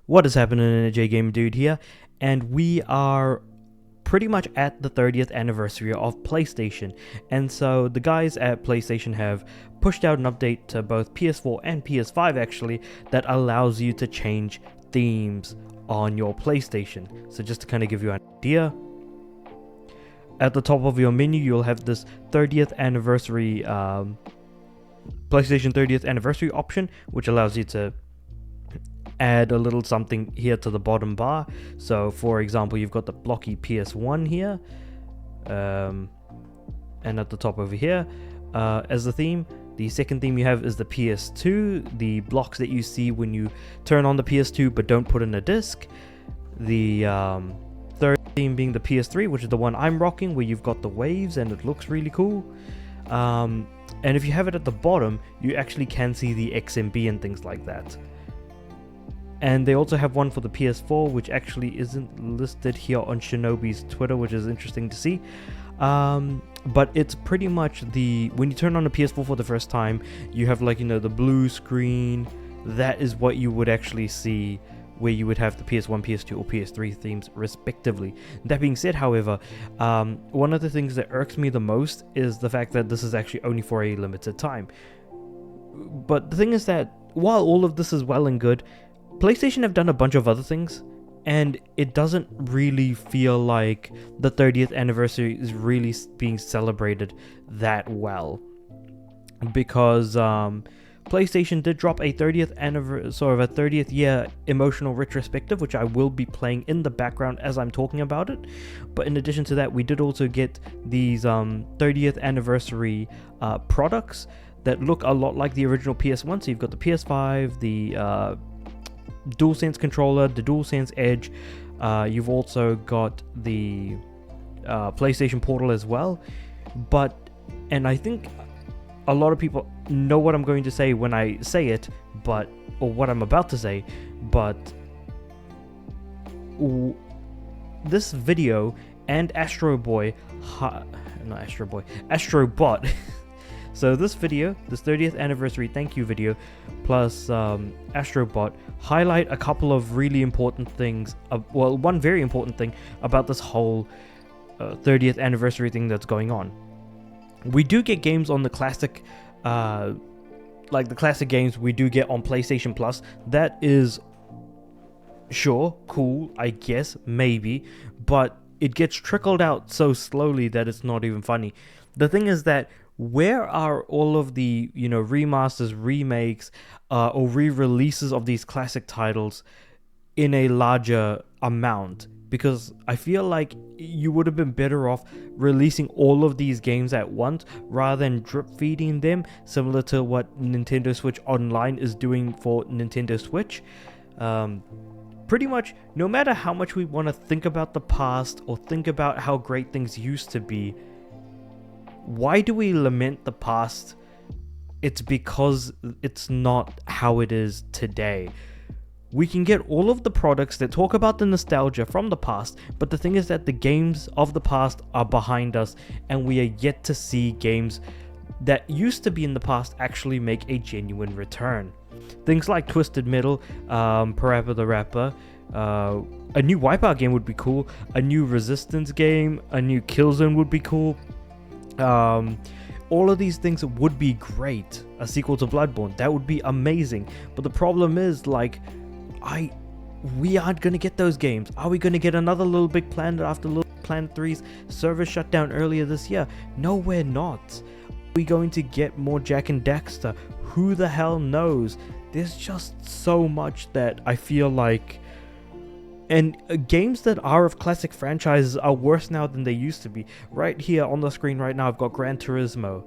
What is happening, J Game Dude here, and we are pretty much at the 30th anniversary of PlayStation. And so the guys at PlayStation have pushed out an update to both PS4 and PS5 actually that allows you to change themes on your PlayStation. So just to kind of give you an idea, at the top of your menu you'll have this 30th anniversary PlayStation 30th anniversary option, which allows you to add a little something here to the bottom bar. So for example, you've got the blocky PS1 here, and at the top over here as the theme. The second theme you have is the PS2, the blocks that you see when you turn on the PS2 but don't put in a disc. The third theme being the PS3, which is the one I'm rocking, where you've got the waves and it looks really cool. And if you have it at the bottom, you actually can see the XMB and things like that. And they also have one for the PS4, which actually isn't listed here on Shinobi's Twitter, which is interesting to see. But it's pretty much when you turn on the PS4 for the first time, you have the blue screen. That is what you would actually see, where you would have the PS1, PS2, or PS3 themes respectively. That being said, however, one of the things that irks me the most is the fact that this is actually only for a limited time. But the thing is that while all of this is well and good, PlayStation have done a bunch of other things, and it doesn't really feel like the 30th anniversary is really being celebrated that well. Because PlayStation did drop a 30th year emotional retrospective, which I will be playing in the background as I'm talking about it. But in addition to that, we did also get these 30th anniversary products that look a lot like the original PS1. So you've got the PS5, the DualSense controller, the DualSense Edge. You've also got the PlayStation Portal as well. And I think a lot of people know what I'm going to say when I say it, or what I'm about to say, but this video and Astrobot so this video, this 30th anniversary thank you video, plus Astrobot, highlight a couple of really important things. One very important thing about this whole 30th anniversary thing that's going on. We do get games on the classic, the classic games we do get on PlayStation Plus. That is, sure, cool, I guess, maybe, but it gets trickled out so slowly that it's not even funny. The thing is that where are all of the remasters, remakes, or re-releases of these classic titles in a larger amount? Because I feel like you would have been better off releasing all of these games at once rather than drip feeding them, similar to what Nintendo Switch Online is doing for Nintendo Switch. Pretty much, no matter how much we want to think about the past or think about how great things used to be, why do we lament the past? It's because it's not how it is today. We can get all of the products that talk about the nostalgia from the past, but the thing is that the games of the past are behind us, and we are yet to see games that used to be in the past actually make a genuine return. Things like Twisted Metal, Parappa the Rapper, a new Wipeout game would be cool, a new Resistance game, a new Killzone would be cool. All of these things would be great. A sequel to Bloodborne, that would be amazing. But the problem is, we aren't gonna get those games. Are we gonna get another Little Big Planet after Little Big Planet 3's server shut down earlier this year? No, we're not. Are we going to get more Jak and Daxter? Who the hell knows? There's just so much that I feel like. And games that are of classic franchises are worse now than they used to be. Right here on the screen right now, I've got Gran Turismo.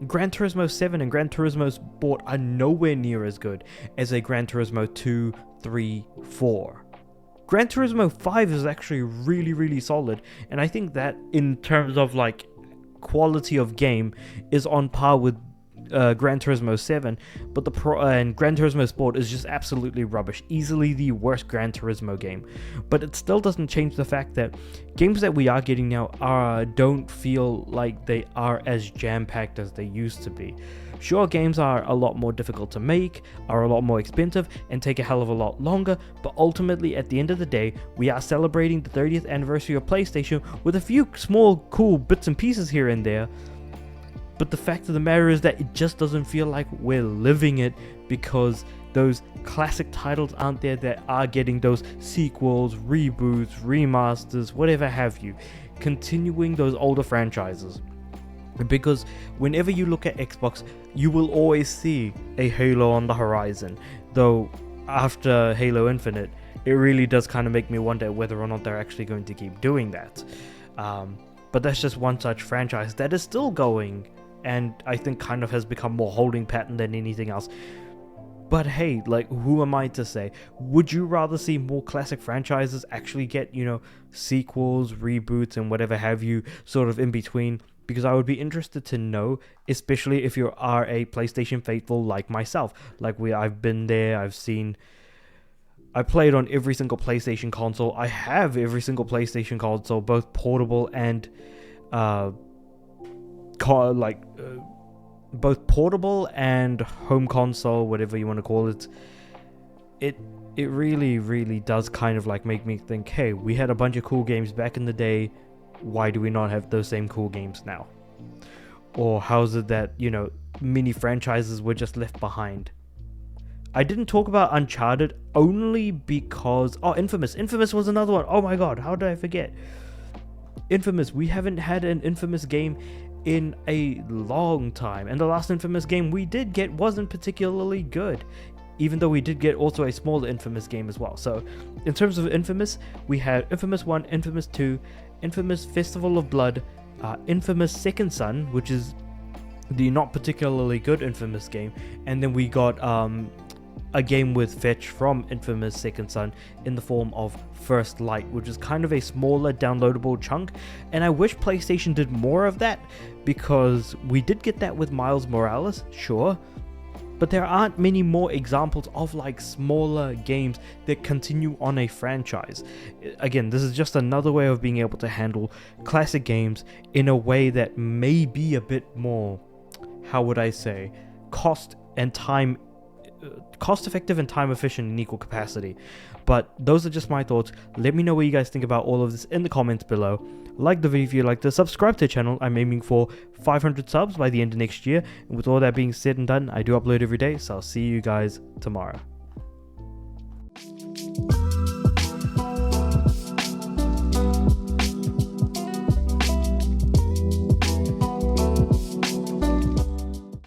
Gran Turismo 7 and Gran Turismo Sport are nowhere near as good as a Gran Turismo 2, 3, 4. Gran Turismo 5 is actually really, really solid. And I think that in terms of quality of game is on par with Gran Turismo 7, but and Gran Turismo Sport is just absolutely rubbish, easily the worst Gran Turismo game. But it still doesn't change the fact that games that we are getting now don't feel like they are as jam-packed as they used to be. Sure, games are a lot more difficult to make, are a lot more expensive, and take a hell of a lot longer, but ultimately, at the end of the day, we are celebrating the 30th anniversary of PlayStation with a few small, cool bits and pieces here and there. But the fact of the matter is that it just doesn't feel like we're living it, because those classic titles aren't there that are getting those sequels, reboots, remasters, whatever have you, continuing those older franchises. Because whenever you look at Xbox, you will always see a Halo on the horizon. Though after Halo Infinite, it really does kind of make me wonder whether or not they're actually going to keep doing that. But that's just one such franchise that is still going, and I think kind of has become more holding pattern than anything else. But hey, like, who am I to say? Would you rather see more classic franchises actually get, sequels, reboots, and whatever have you, sort of in between? Because I would be interested to know, especially if you are a PlayStation faithful like myself. I've been there, I played on every single PlayStation console. I have every single PlayStation console, both portable and both portable and home console, whatever you want to call it. It really, really does kind of like make me think, hey, we had a bunch of cool games back in the day. Why do we not have those same cool games now? Or how's it that, mini franchises were just left behind? I didn't talk about Uncharted only because... Oh, Infamous. Infamous was another one. Oh my god, how did I forget? Infamous. We haven't had an Infamous game in a long time. And the last Infamous game we did get wasn't particularly good. Even though we did get also a smaller Infamous game as well. So, in terms of Infamous, we had Infamous 1, Infamous 2, Infamous Festival of Blood, Infamous Second Son, which is the not particularly good Infamous game, and then we got a game with Fetch from Infamous Second Son in the form of First Light, which is kind of a smaller downloadable chunk, and I wish PlayStation did more of that, because we did get that with Miles Morales, sure, but there aren't many more examples of like smaller games that continue on a franchise. Again, this is just another way of being able to handle classic games in a way that may be a bit more, how would I say, cost effective and time efficient in equal capacity. But those are just my thoughts. Let me know what you guys think about all of this in the comments below. Like the video if you like to, subscribe to the channel. I'm aiming for 500 subs by the end of next year. And with all that being said and done, I do upload every day, so I'll see you guys tomorrow.